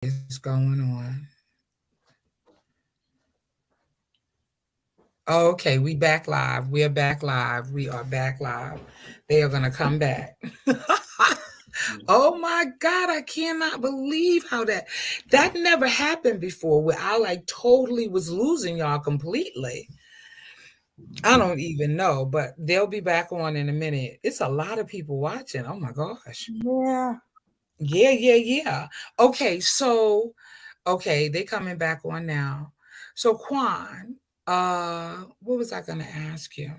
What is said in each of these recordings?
is going on? Okay, we back live. We are back live. We are back live. They are gonna come back. Oh my God, I cannot believe how that never happened before where I like totally was losing y'all completely. I don't even know, but they'll be back on in a minute. It's a lot of people watching. Oh my gosh. Yeah. Yeah, yeah, yeah. Okay, so okay, they coming back on now. So Quan, what was I gonna ask you?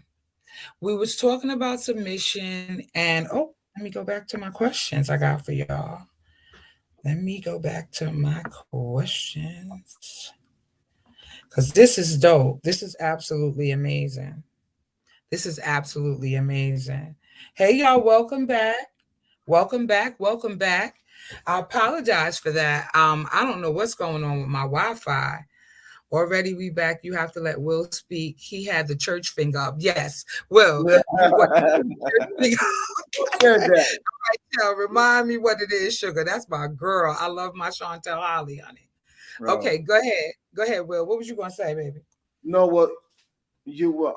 We was talking about submission and let me go back to my questions I got for y'all. Let me go back to my questions. Cause this is dope. This is absolutely amazing. This is absolutely amazing. Hey y'all, welcome back. Welcome back. Welcome back. I apologize for that. I don't know what's going on with my Wi-Fi. Already we back. You have to let Will speak. He had the church finger up. Yes, Will, you what you put the church finger Said up. that, Remind me what it is, sugar. That's my girl. I love my Chantel Holly, honey. bro. Okay, go ahead. Go ahead, Will. What was you gonna say, baby? You know what? You were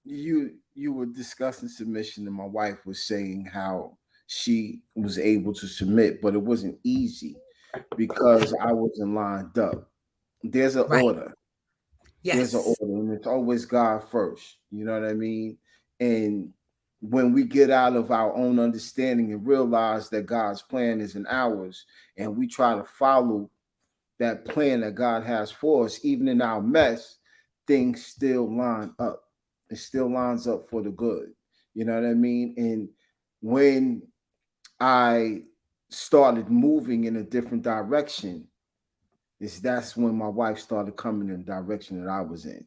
you were discussing submission, and my wife was saying how she was able to submit, but it wasn't easy because I wasn't lined up. There's an Right. order. There's an Yes. order, and it's always God first. You know what I mean? And when we get out of our own understanding and realize that God's plan is in ours, and we try to follow that plan that God has for us, even in our mess, things still line up. It still lines up for the good. You know what I mean? And when I started moving in a different direction, that's when my wife started coming in the direction that I was in.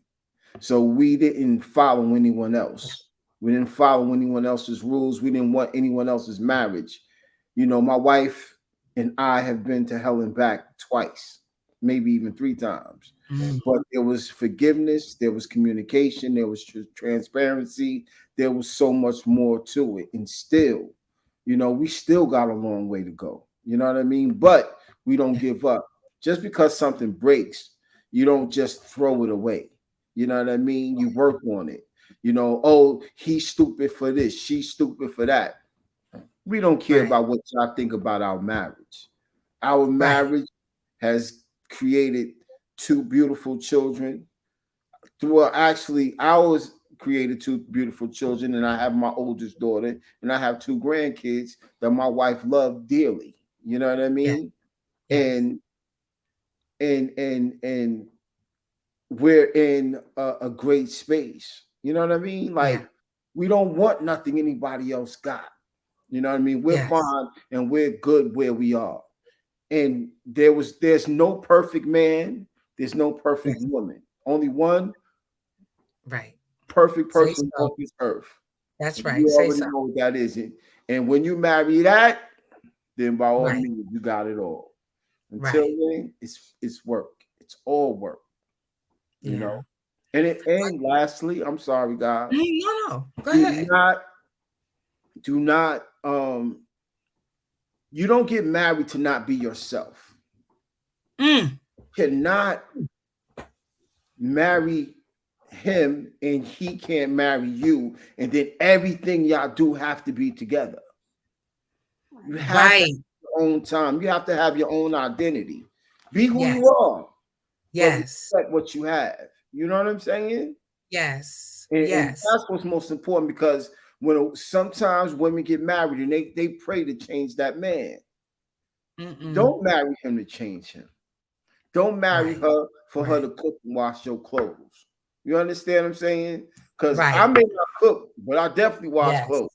So we didn't follow anyone else. We didn't follow anyone else's rules. We didn't want anyone else's marriage. You know, my wife and I have been to hell and back twice, maybe even three times. Mm, But there was forgiveness, there was communication, there was transparency, there was so much more to it. And still, you know, we still got a long way to go. You know what I mean? But we don't give up. Just because something breaks, you don't just throw it away. You know what I mean? You work on it. You know, oh, he's stupid for this, she's stupid for that. We don't care right. about what y'all think about our marriage. Our Right. marriage has created two beautiful children. Well, actually, ours created two beautiful children, and I have my oldest daughter, and I have two grandkids that my wife loved dearly. You know what I Yeah. mean? Yes. And and we're in a great space. You know what I mean? Yeah. Like we don't want nothing anybody else got. You know what I mean? We're Yes. fine and we're good where we are. And there's no perfect man, there's no perfect Yes. woman. Only one Right. perfect Say person so. on this earth. That's And right. you Say already so. know what that is. And when you marry that, then by all Right. means you got it all. Until Right. then, it's work. It's all work, you Yeah. know. And lastly, I'm sorry, guys. No, no. Go Do ahead. not do not you don't get married to not be yourself. Mm. Cannot marry him and he can't marry you, and then everything y'all do have to be together. You have to have Right. your own time. You have to have your own identity. Be who Yes. you are, but Yes. respect what you have. You know what I'm saying? Yes. And Yes. that's what's most important because when sometimes women get married and they pray to change that man. Mm-mm. Don't marry him to change him. Don't marry Right. her for her Right. to cook and wash your clothes. You understand what I'm saying? Because I Right. may not cook, but I definitely wash Yes. clothes.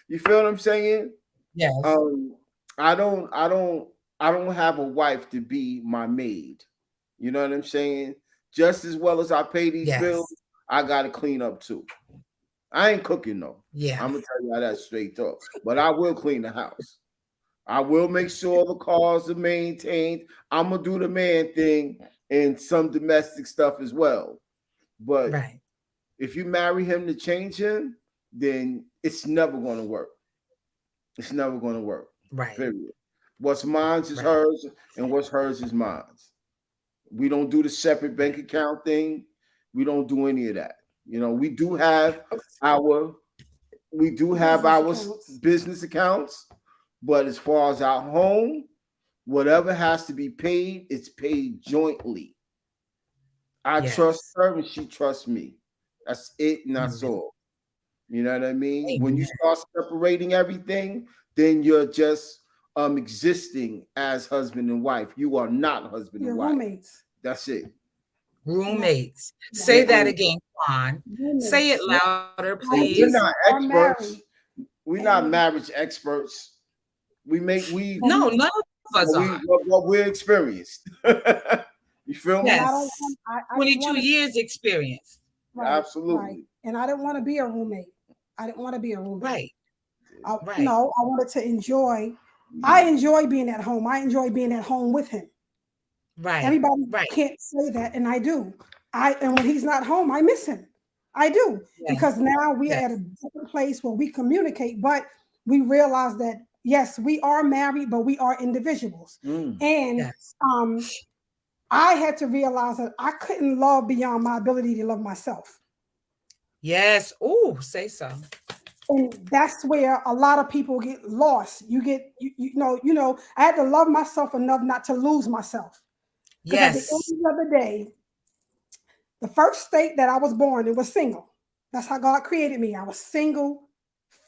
You feel what I'm saying? Yes. Um, I don't have a wife to be my maid. You know what I'm saying? Just as well as I pay these bills, Yes. I gotta clean up too. I ain't cooking though. Yeah. I'm gonna tell you how that straight up. But I will clean the house. I will make sure the cars are maintained. I'm gonna do the man thing and some domestic stuff as well. But Right. if you marry him to change him, then it's never gonna work. It's never gonna work. Right. Period. What's mine is Right. hers, and what's hers is mine. We don't do the separate bank account thing. We don't do any of that. You know, our we do have Business our accounts. business accounts, but as far as our home, whatever has to be paid, it's paid jointly. I trust Yes. her and she trusts me. That's it, and that's Amen. all. You know what I mean? When you Amen. start separating everything, then you're just existing as husband and wife. You are not husband and Your wife. roommates. That's it. And that's, Roommates. yeah, Say Yeah, that again, Quan. Say it roommates. louder, yeah, please. we're Roommates not are experts. married. We're not And marriage experts. We but No, none of us are. what we're experienced. You feel and me? I don't Yes. I didn't 22 want to. years experience. Right, right. Absolutely. And I didn't want to be a roommate. I didn't want to be a roommate. Right. Right. No, I wanted to enjoy. I Mm. enjoy being at home. I enjoy being at home with him. Right. Everybody Right. can't say that, and I do. And when he's not home, I miss him. I do Yes. because now we are Yes. at a different place where we communicate, but we realize that yes, we are married, but we are individuals. Mm. And Yes. I had to realize that I couldn't love beyond my ability to love myself. Yes. Oh, say so. And that's where a lot of people get lost. I had to love myself enough not to lose myself. Because at the end Yes. of the day, the first state that I was born in was single. That's how God created me. I was single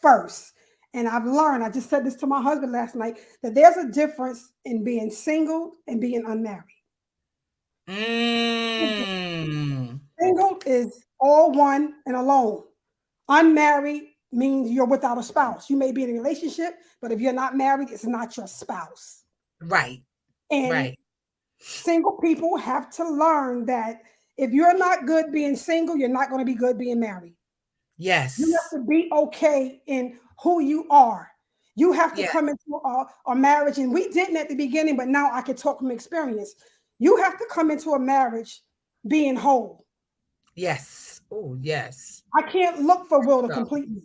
first. And I've learned, I just said this to my husband last night, that there's a difference in being single and being unmarried. Mm. Single is all one and alone. Unmarried means you're without a spouse. You may be in a relationship, but if you're not married, it's not your spouse. Right. And Right. single people have to learn that if you're not good being single, you're not going to be good being married. You Yes. have to be okay in who you are. You have to Yes. come into a marriage, and we didn't at the beginning, but now I can talk from experience. You have to come into a marriage being whole. Yes. Oh, yes. I can't look for Will to So, complete me.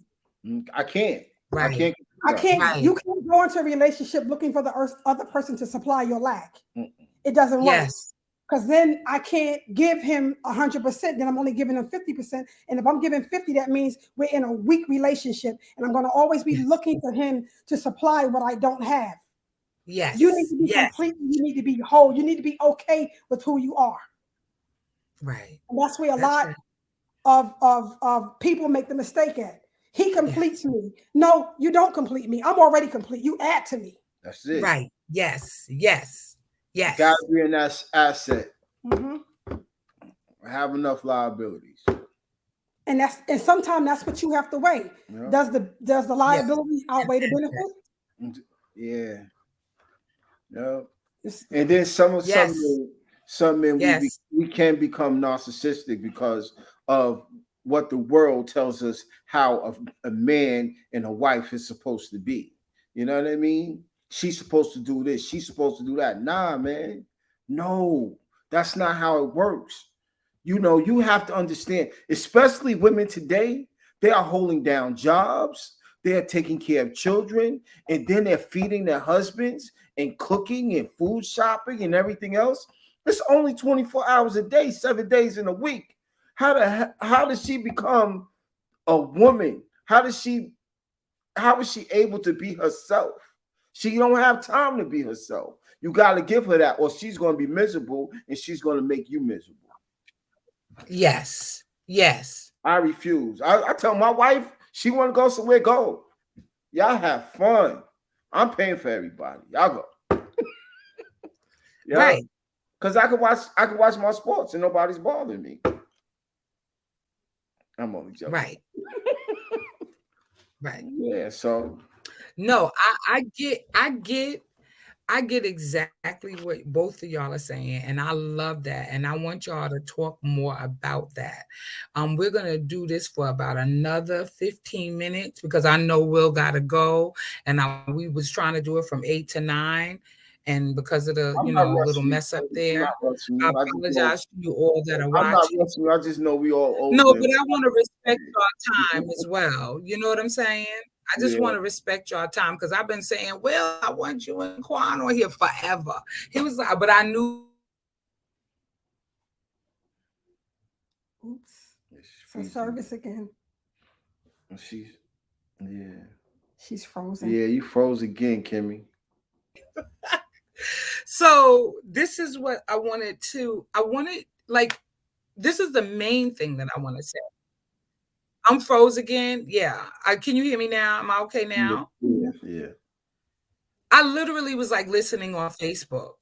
I can't. I right. can't I keep it up. can't. Right. You can't go into a relationship looking for the other person to supply your lack. Mm. It doesn't work Yes. because then I can't give him 100%. Then I'm only giving him 50%. And if I'm giving 50, that means we're in a weak relationship, and I'm going to always be Yes. looking for him to supply what I don't have. You need Yes. to be Yes. complete. You need to be whole. You need to be okay with who you are. Right. And that's where a That's lot right. of people make the mistake at. He completes Yes. me. No, you don't complete me. I'm already complete. You add to me. That's it. Right. Yes. Yes. You gotta Yes. be an asset. Mm-hmm. Have enough liabilities. And sometimes that's what you have to weigh. Yeah. Does the Yes. liability outweigh the And benefit? Yeah. Yeah. It's- And then yes. some men Yes. we can become narcissistic because of what the world tells us how a man and a wife is supposed to be. You know what I mean? She's supposed to do this. She's supposed to do that. Nah, man. No, that's not how it works. You know, you have to understand, especially women today, they are holding down jobs, they are taking care of children, and then they're feeding their husbands and cooking and food shopping and everything else. It's only 24 hours a day, 7 days in a week. How does she become a woman? How is she able to be herself? She don't have time to be herself. You got to give her that, or she's going to be miserable and she's going to make you miserable. Yes. Yes. I refuse. I tell my wife, she want to go somewhere, go. Y'all have fun. I'm paying for everybody. Y'all go. Yeah. Right. Because I can watch my sports and nobody's bothering me. I'm only joking. Right. Right. Yeah, so No, I get exactly what both of y'all are saying, and I love that. And I want y'all to talk more about that. We're gonna do this for about another 15 minutes because I know Will gotta go, and we was trying to do it from 8 to 9, and because of the I'm not little rushing you. mess up I'm there, not rushing I you. I just know apologize to you all that are I'm not watching. rushing you. I just know we all No, older. but I want to respect our time as well. You know what I'm saying? I just want to respect your time because I've been saying, well, I want you and Quan on here forever. He was like, but I knew Oops. Yeah, she's So freezing. service again. She's yeah. She's frozen. Yeah, you froze again, Kimmy. so. This is what I wanted to. I wanted like this is the main thing that I want to say. I'm froze again. Yeah. Can you hear me now? Am I okay Yeah, now? yeah, yeah. I literally was like listening on Facebook.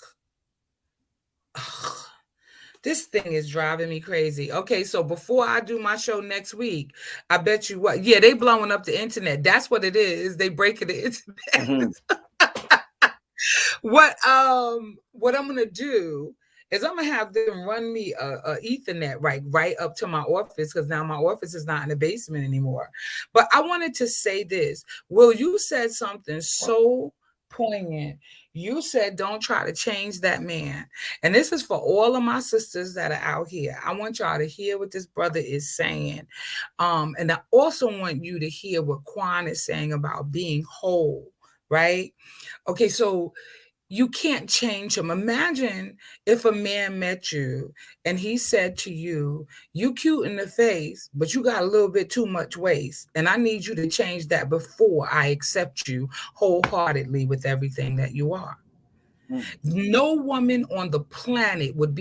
This thing is driving me crazy. Okay, so before I do my show next week, I bet you what? Yeah, they blowing up the internet. That's what it is. They breaking the internet. Mhm. What I'm gonna do is I'm gonna have them run me a Ethernet right up to my office because now my office is not in the basement anymore. But I wanted to say this. Will, you said something so poignant. You said don't try to change that man. And this is for all of my sisters that are out here. I want y'all to hear what this brother is saying. And I also want you to hear what Quan is saying about being whole, right? Okay, so you can't change him. Imagine if a man met you and he said to you, you cute in the face, but you got a little bit too much waist. And I need you to change that before I accept you wholeheartedly with everything that you are. Mm. No woman on the planet would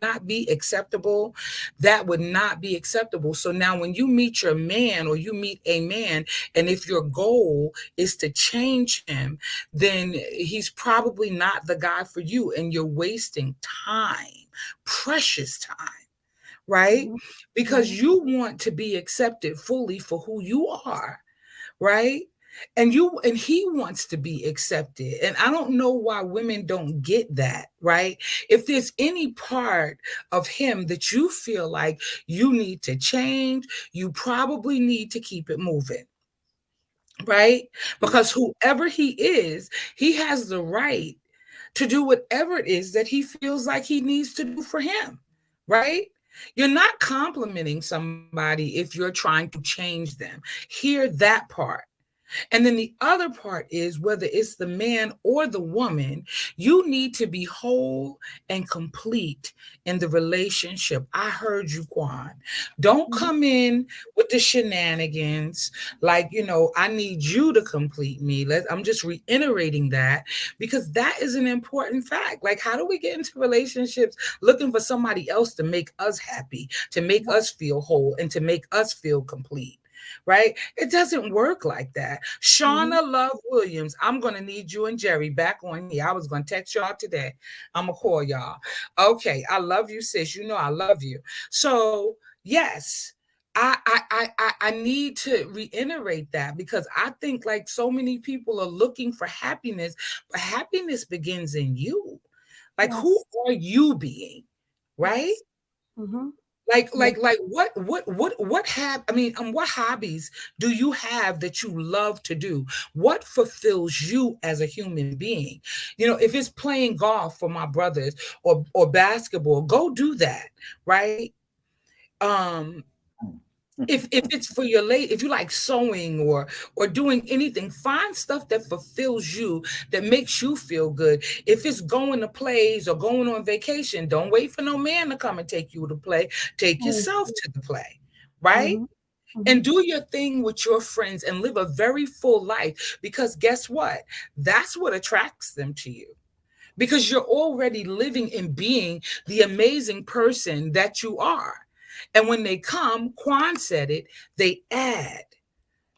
not be acceptable. That would not be acceptable. So now when you meet your man or you meet a man, and if your goal is to change him, then he's probably not the guy for you, and you're wasting time, precious time, right? Mhm. Because Mhm. you want to be accepted fully for who you are, right? And he wants to be accepted. And I don't know why women don't get that, right? If there's any part of him that you feel like you need to change, you probably need to keep it moving, right? Because whoever he has the right to do whatever it is that he feels like he needs to do for him, right? You're not complimenting somebody if you're trying to change them. Hear that part. And then the other part is whether it's the man or the woman, you need to be whole and complete in the relationship. I heard you, Quan. Don't Mhm. come in with the shenanigans like, I need you to complete me. I'm just reiterating that because that is an important fact. Like, how do we get into relationships looking for somebody else to make us happy, to make us feel whole, and to make us feel complete? Right? It doesn't work like that. Mhm. Shauna Love Williams, I'm going to need you and Jerry back on here. I was going to text y'all today. I'm going to call y'all. Okay. I love you, sis. You know I love you. So, yes. I need to reiterate that because I think like so many people are looking for happiness, but happiness begins in you. Like, who Yes. are you being? Right? Yes. Mhm. Like, Yes. like, like, what hobbies do you have that you love to do? What fulfills you as a human being? If it's playing golf for my brothers or basketball, go do that, right? Um, if it's for your late, if you like sewing or doing anything, find stuff that fulfills you, that makes you feel good. If it's going to plays or going on vacation, don't wait for no man to come and take you to play. Take Mhm. yourself to the play, right? Mhm. And Mhm. do your thing with your friends and live a very full life, because guess what? That's what attracts them to you, because you're already living and being the amazing person that you are. And when they come, Quan said it, they add,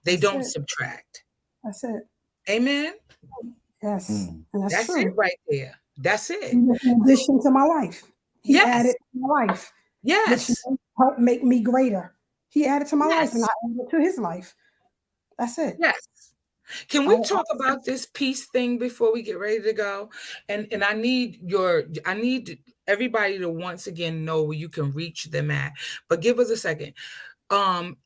they That's don't it. subtract. That's it. Amen. Yes. Mm. And that's That's it true. right there. That's it. He was an addition to my life. He added Yes. to my life, which Yes. helped make me greater. He added to my life and I Yes. added to his life. That's it. Yes. Can we I, talk about this peace thing before we get ready to go? And I need everybody to once again know where you can reach them at. But give us a second.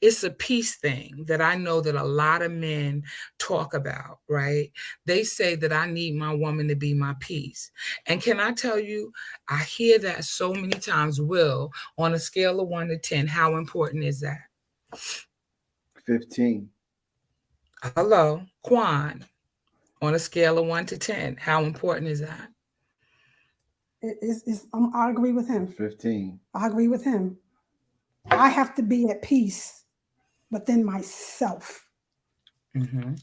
It's a peace thing that I know that a lot of men talk about, right? They say that I need my woman to be my peace. And can I tell you, I hear that so many times. Will, on a scale of 1 to 10, how important is that? 15. Hello, Quan. On a scale of 1 to 10, how important is that? I agree with him. 15. I agree with him. I have to be at peace within myself. Mm-hmm.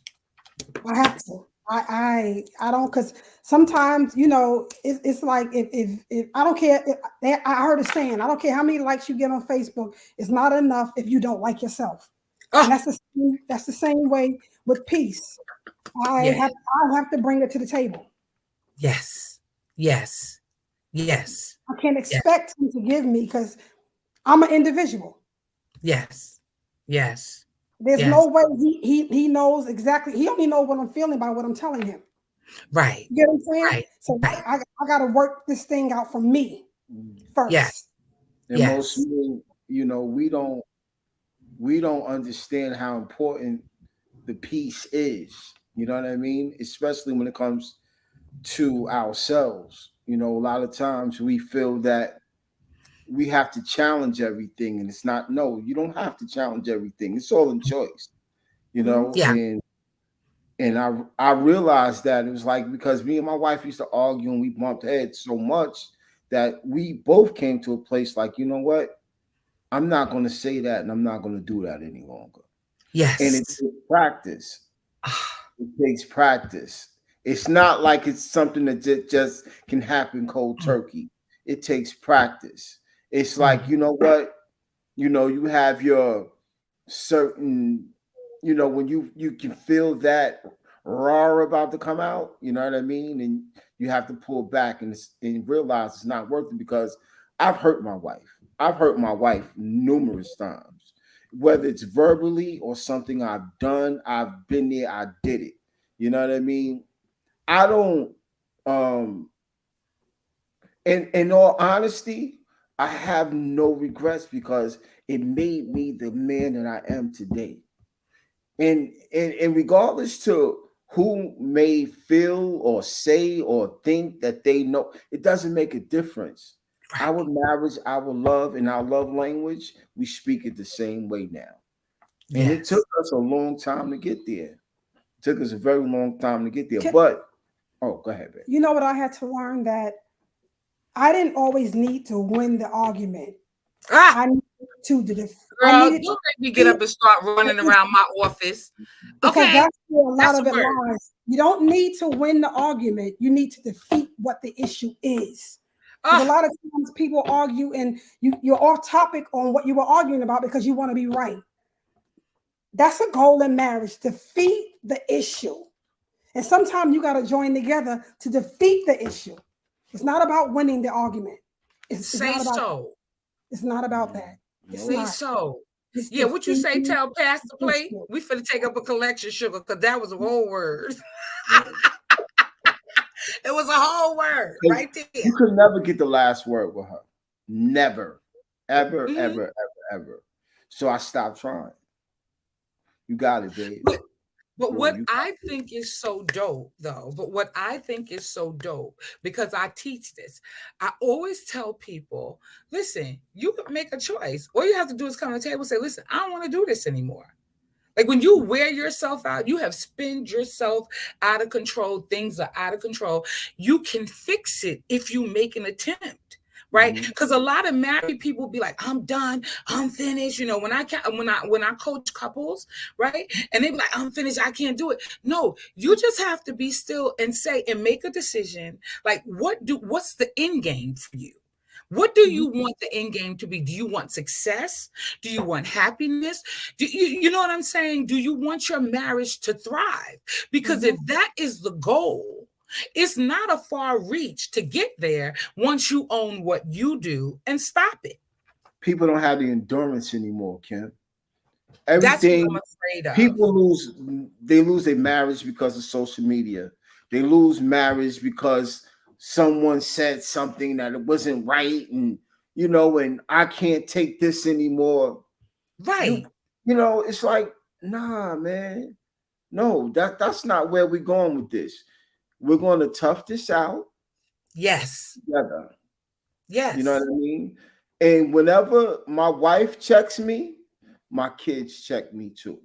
I have to. I don't, because sometimes it's like if I don't care. I heard a saying, I don't care how many likes you get on Facebook. It's not enough if you don't like yourself, and Oh, that's the same way with peace. yeah. I have to bring it to the table. Yes. Yes. Yes. I can't Yes. expect him to give me because I'm an individual. Yes. Yes. There's Yes. no way he knows exactly. He only knows what I'm feeling by what I'm telling him. Right. You get what I'm saying? Right. So Right. I got to work this thing out for me Yes. first. And most Yes. men, we don't understand how important the peace is. You know what I mean? Especially when it comes to ourselves. A lot of times we feel that we have to challenge everything, and it's not. No, you don't have to challenge everything. It's all in choice. Mhm. Yeah. And I realized that it was like, because me and my wife used to argue and we bumped heads so much that we both came to a place like, you know what? I'm not going to say that, and I'm not going to do that any longer. And it Yes. takes practice. It takes practice. It's not like it's something that just can happen cold Mm, turkey. It takes practice. It's like, mm. you know what? You have your certain, when you can feel that raw about to come out, you know what I mean? And you have to pull back and realize it's not working, because I've hurt my wife. I've hurt my wife numerous times, whether it's verbally or something I've done. I've been there, I did it. You know what I mean? I don't um in all honesty, I have no regrets, because it made me the man that I am today. And regardless to who may feel or say or think that they know, it doesn't make a difference. Our Right. marriage, our love, and our love language, we speak it the same way now. And it took Yes. us a long time to get there. It took us a very long time to get there. Can- But oh, go ahead, babe. You know what I had to learn, that I didn't always need to win the argument. Ah, I needed I girl, needed to don't make me get defeat up and start the running issue, around my office. because Okay, that's where a lot that's of a it word. lies. You don't need to win the argument. You need to defeat what the issue is. Because a Ah, lot of times people argue and you're off topic on what you were arguing about because you want to be right. That's a goal in marriage. Defeat the issue. And sometimes you got to join together to defeat the issue. It's not about winning the argument. It's say not about that. so. It's not about that. It's Nope. Say not. so. It's Yeah, what you say, defeating tell Pastor the Plate? issue. We finna take up a collection, sugar, because that was a whole word. It was a whole word right there. You could never get the last word with her. Never. Ever, Hmm. ever, ever, ever. So I stopped trying. You got it, babe. But but Yo, what you I think is so dope, though, but what I think is so dope, because I teach this, I always tell people, listen, you can make a choice. All you have to do is come to the table and say, listen, I don't want to do this anymore. Like when you wear yourself out, you have spinned yourself out of control. Things are out of control. You can fix it if you make an attempt. Right, Mhm. because a lot of married people be like, "I'm done, I'm finished." When I coach couples, right, and they be like, "I'm finished, I can't do it." No, you just have to be still and say and make a decision. Like, what's the end game for you? What do Mhm, you want the end game to be? Do you want success? Do you want happiness? You know what I'm saying? Do you want your marriage to thrive? Because mhm. if that is the goal, it's not a far reach to get there once you own what you do and stop it. People don't have the endurance anymore, Kim. That's what I'm Everything, afraid of. people lose their marriage because of social media. They lose marriage because someone said something that it wasn't right, and I can't take this anymore. You Right. it's like, nah, man. No, that's not where we're going with this. We're going to tough this out Yes. together. You know what Yes. I mean? And whenever my wife checks me, my kids check me too.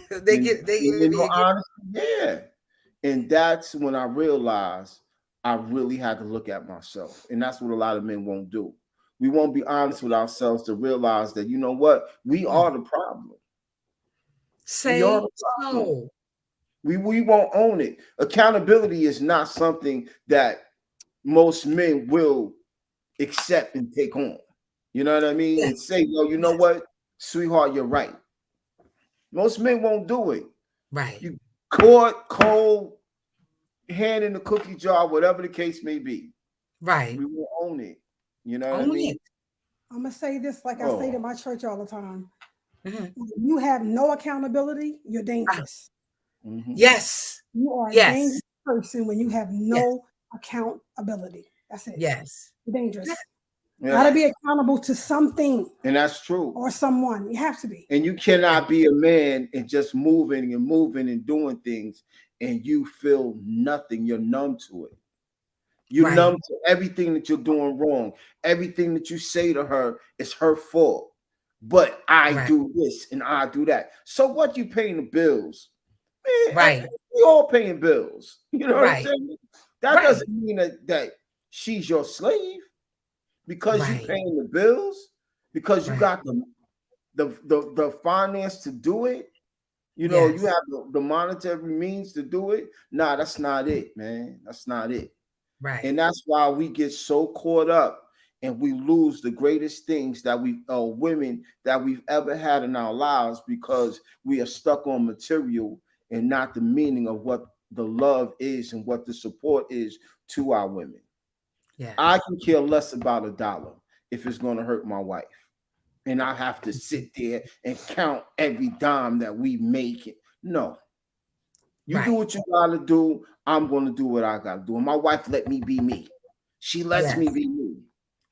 They And, get they you know, they get honestly, yeah. And that's when I realized I really had to look at myself. And that's what a lot of men won't do. We won't be honest with ourselves to realize that, you know what, we are the problem. We are say the problem. so. We won't own it. Accountability is not something that most men will accept and take on. You know what I mean? Yes, And say, yo, you know yes, what, sweetheart, you're right. Most men won't do it. right, You caught cold hand in the cookie jar, whatever the case may be. right. We will own it. You know what I Own mean? it. I'm gonna say this like I say to Oh, my church all the time. Mhm. When you have no accountability, you're Ah, dangerous. mhm. yes, You are a dangerous yes, person when you have yes, no accountability. That's it. yes, You're yes, dangerous. Got Yeah, to be yes, accountable to something and that's true. or someone. You have to be. And you yes, cannot be a man and just moving and doing things, and you feel nothing. You're numb to it. You're right, numb to everything that you're doing wrong. Everything that you say to her is her fault. But I right, do this and I do that. So what? You paying the bills? Man, right, we all paying bills. You know what I'm right, saying? That right, doesn't mean that she's your slave because you right, paying the bills, because you right. got the finance to do it. You know, you Yes, have the monetary means to do it. Nah, that's not it, man. That's not it. right. And that's why we get so caught up and we lose the greatest things that we women that we've ever had in our lives because we are stuck on material and not the meaning of what the love is and what the support is to our women. I Yes. can care less about a dollar if it's going to hurt my wife. And I have to Mhm. sit there and count every dime that we make. No, you do Right. what you gotta do. I'm gonna do what I gotta do. And my wife let me be me. She lets me Yes. be me.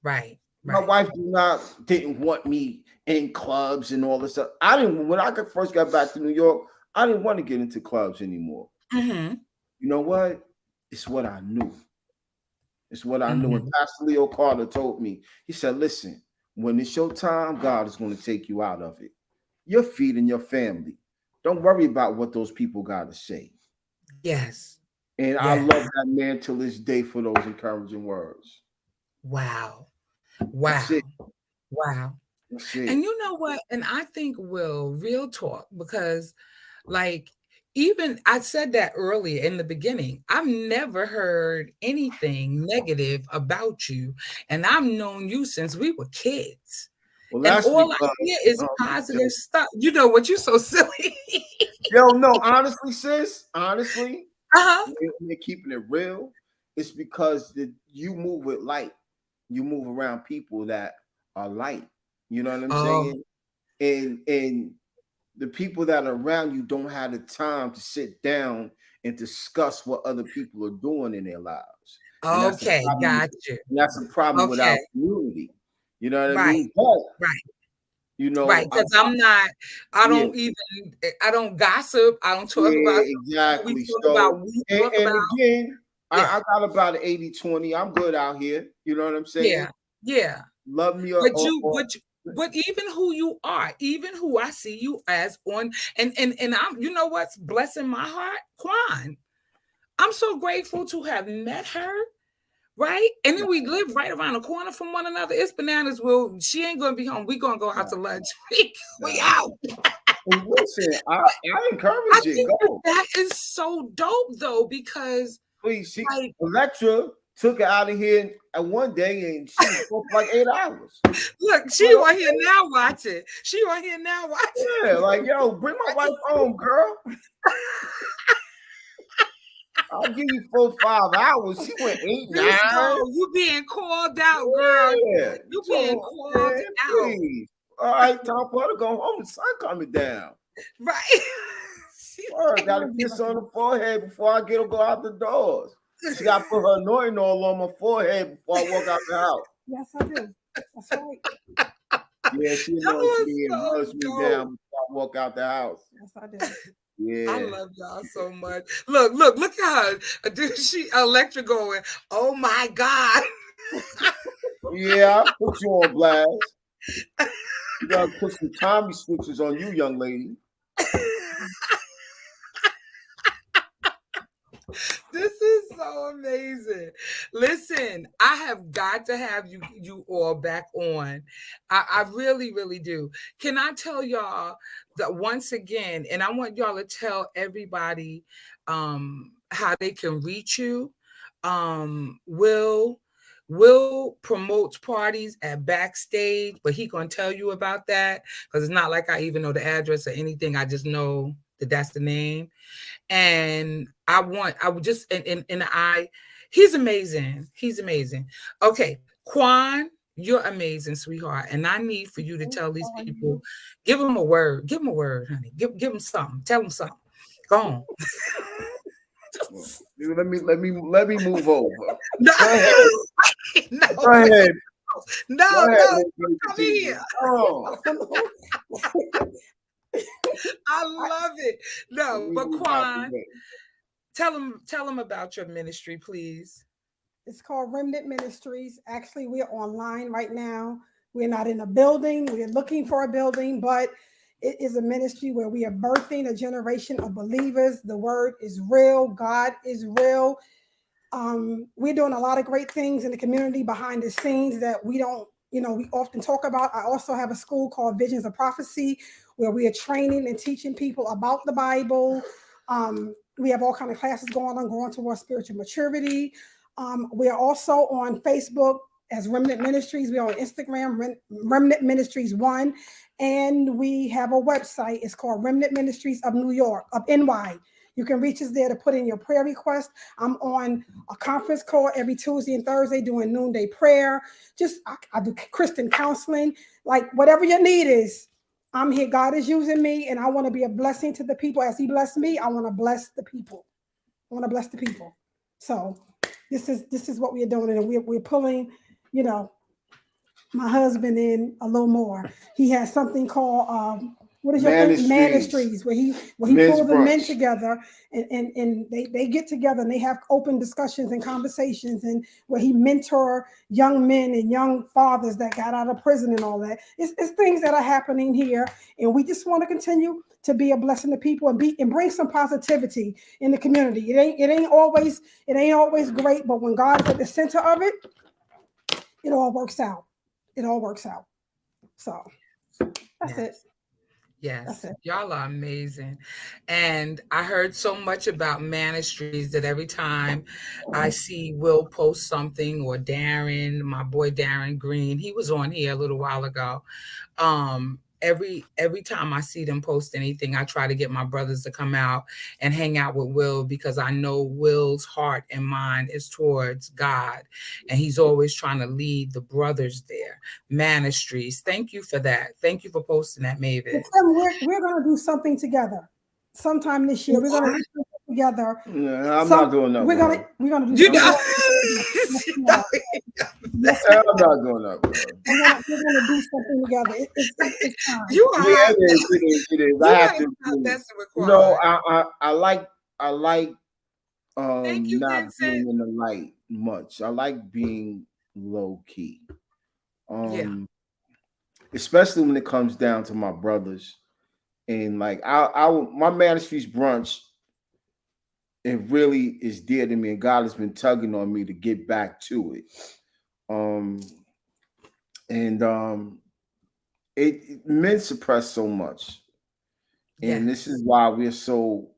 Right. My Right. wife didn't want me in clubs and all this stuff. I didn't when I first got back to New York. I didn't want to get into clubs anymore. Mhm. You know what? It's what I knew. It's what I knew. And Mhm. Pastor Leo Carter told me. He said, "Listen, when it's your time, God is going to take you out of it. You're feeding your family. Don't worry about what those people got to say." Yes. And I Yes. love that man till this day for those encouraging words. Wow. That's it. Wow. Wow. That's And it. you know what? And I think, Will, real talk, because like even I said that earlier in the beginning, I've never heard anything negative about you. And I've known you since we were kids. Well, And that's all I because hear is positive stuff. You know what? You're so silly. yo, no, honestly, sis, honestly, Uh-huh. we're keeping it real. It's because you move with light. You move around people that are light. You know what I'm Oh, saying? And the people that are around you don't have the time to sit down and discuss what other people are doing in their lives. And that's the okay. problem. Got you. And that's the problem with our Okay. community. You know what I Right. mean? But Right. you know, Right. Because I'm not, I yeah, don't even, I don't gossip. I don't talk about yeah, what we exactly. talk So, about. We and, talk and about, again, yeah, I got about an 80-20. I'm good out here. You know what I'm saying? yeah, yeah. Love me But but even who you are, even who I see you as on, and I'm, you know what's blessing my heart, Quan. I'm so grateful to have met her. Right, and then we live right around the corner from one another. It's bananas. Well, she ain't gonna be home. We gonna go out nah, to lunch. We nah. out. And listen, I I encourage it. think that Go. that is so dope though, because Please, like, Electra took her out of here and one day and she was gone for like 8 hours. look, she But on here now watching. She on here now yeah, watching. like yo, bring my wife home, girl. I'll give you 4 5 hours. She went 8 Let's 9. go. You being called out, girl. Yeah, You being so called man, out. please. All right, time for her to go home. The sun coming down. Right. Or got a kiss on the forehead before I get her go out the doors. She got to put her anointing oil on my forehead before I walk out the house. Yes, I do. That's right. Yeah, she That anoints was me and so hugs me dope. down before I walk out the house. Yes, I do. I Yeah. love y'all so much. Look at her. Dude, she Electra going, oh my God. Yeah, I'll put you on blast. You gotta put some Tommy switches on you, young lady. This is so amazing. Listen, I have got to have you all back on. I really, really do. Can I tell y'all that once again, and I want y'all to tell everybody how they can reach you. Will promotes parties at backstage, but he gonna tell you about that because it's not like I even know the address or anything. I just know that that's the name. And I would just and I he's amazing. He's amazing. Okay, Quan, you're amazing, sweetheart. And I need for you to tell these people, give them a word. Give them a word, honey. Give them something. Tell them something. Go on. Well, let me move over. No, Go ahead. no, Go ahead. Go no, ahead, no. Miss Come Letitia. here. Oh, I love it. let No, me but move out the Quan, way. tell them about your ministry, please. It's called Remnant Ministries. Actually, we're online right now. We're not in a building. We're looking for a building, but it is a ministry where we are birthing a generation of believers. The word is real. God is real. We're doing a lot of great things in the community behind the scenes that we don't, we often talk about. I also have a school called Visions of Prophecy where we are training and teaching people about the Bible. We have all kind of classes going towards spiritual maturity. We are also on Facebook as Remnant Ministries. We're on Instagram, Remnant Ministries One, and we have a website. It's called Remnant Ministries of New York, of NY. You can reach us there to put in your prayer request. I'm on a conference call every Tuesday and Thursday doing noonday prayer. I do Christian counseling. Like whatever your need is, I'm here. God is using me, and I want to be a blessing to the people. As He blessed me, I want to bless the people. I want to bless the people. So this is what we are doing, and we're pulling, you know, my husband in a little more. He has something called what is your thing? Ministries, Ministries, where he men's pulls the men brunch. together and they get together and they have open discussions and conversations, and where he mentor young men and young fathers that got out of prison and all that. It's things that are happening here, and we just want to continue to be a blessing to people and bring some positivity in the community. It ain't always great, but when God's at the center of it, it all works out. It all works out. So that's it. Yes. That's Yes, it. y'all are amazing. And I heard so much about ministries that every time I see Will post something or Darren, my boy Darren Green, he was on here a little while ago. Every time I see them post anything, I try to get my brothers to come out and hang out with Will because I know Will's heart and mind is towards God, and he's always trying to lead the brothers there. Ministries. Thank you for that. Thank you for posting that, And Mavis. Tim, we're gonna do something together sometime this year. We're gonna What? do something together. Nah, I'm not Some doing that we're with gonna her. we're gonna do You I'm know, not. something. Yes, you we know are. Yes, we I'm are. not doing that with her. We're gonna do something together. It's time. you Yeah, are it is. It is. It is. I you have ain't to stop agree. messing with You know, Quad. I like Thank you, not Vincent. being in the light much. I like being low key. Yeah, Um, especially when it comes down to my brothers. And like my ministry's brunch, it really is dear to me, and God has been tugging on me to get back to it. Um, and men suppress so much, and this yes, is why we're so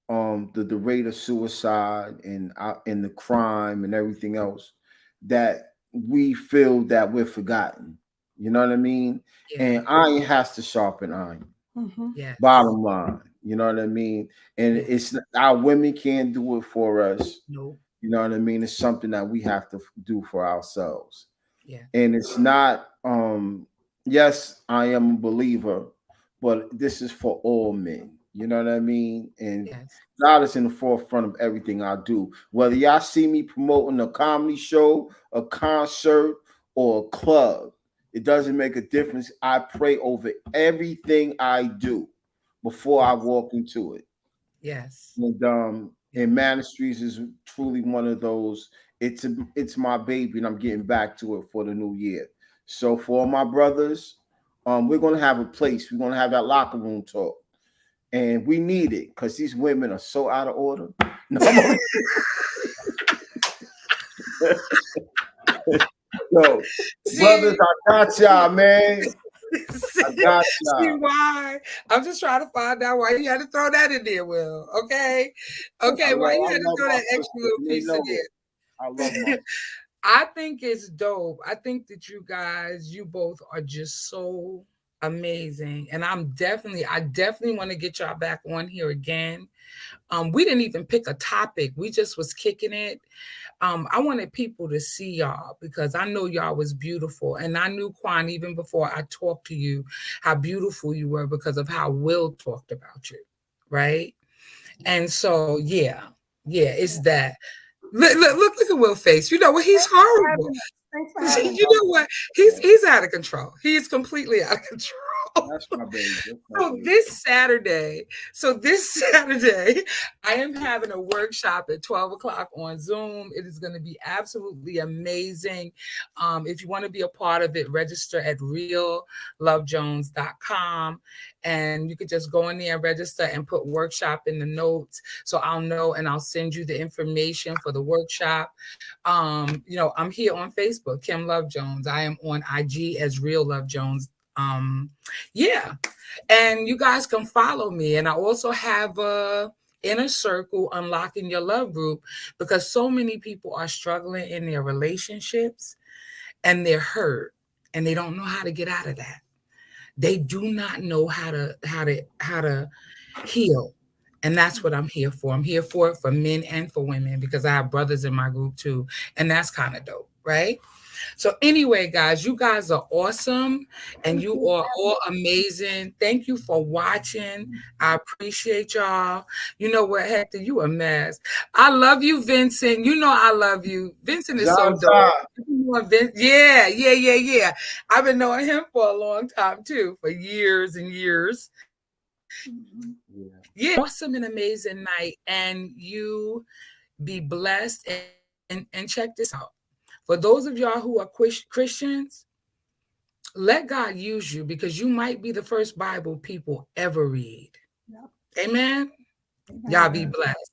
the rate of suicide and the crime and everything else that we feel that we're forgotten. You know what I mean? yeah, And iron has to sharpen iron. Mm-hmm. yes, Bottom line, you know what I mean? And yeah, it's our women can't do it for us. no, You know what I mean? It's something that we have to do for ourselves. yeah, And it's not yes, I am a believer, but this is for all men. You know what I mean? And yes, God is in the forefront of everything I do. Whether y'all see me promoting a comedy show, a concert, or a club, it doesn't make a difference. I pray over everything I do before I yes, walk into it. yes, And yes, Ministries is truly one of those. It's my baby, and I'm getting back to it for the new year. So for all my brothers, we're gonna have a place. We're gonna have that locker room talk, and we need it because these women are so out of order. No, I'm so, brothers, I got y'all, man. I got y'all. See why? I'm just trying to find out why you had to throw that in there, Will. Okay, why you had to throw that extra little piece in there? I love my. I think it's dope. I think that you both are just so amazing. And I definitely want to get y'all back on here again. We didn't even pick a topic. We just was kicking it. I wanted people to see y'all because I know y'all was beautiful. And I knew, Quan, even before I talked to you, how beautiful you were because of how Will talked about you. Right. And so, yeah, it's that. Look at Will's face. You know what? He's horrible. You know what? He's out of control. He's completely out of control. That's my baby. So this Saturday, I am having a workshop at 12 o'clock on Zoom. It is going to be absolutely amazing. If you want to be a part of it, register at reallovejones.com. And you could just go in there and register and put workshop in the notes. So I'll know and I'll send you the information for the workshop. I'm here on Facebook, Kim Love Jones. I am on IG as Real Love Jones. Yeah. And you guys can follow me. And I also have a Inner Circle Unlocking Your Love group because so many people are struggling in their relationships and they're hurt and they don't know how to get out of that. They do not know how to heal. And that's what I'm here for. I'm here for it for men and for women because I have brothers in my group too. And that's kind of dope, right? So anyway, guys, you guys are awesome and you are all amazing. Thank you for watching. I appreciate y'all. You know what, Hector, you a mess. I love you, Vincent. You know I love you. Vincent is so dope. Yeah. I've been knowing him for a long time too, for years and years. Yeah. Awesome and amazing night. And you be blessed and check this out. For those of y'all who are Christians, let God use you because you might be the first Bible people ever read. Yep. Amen? Y'all be blessed.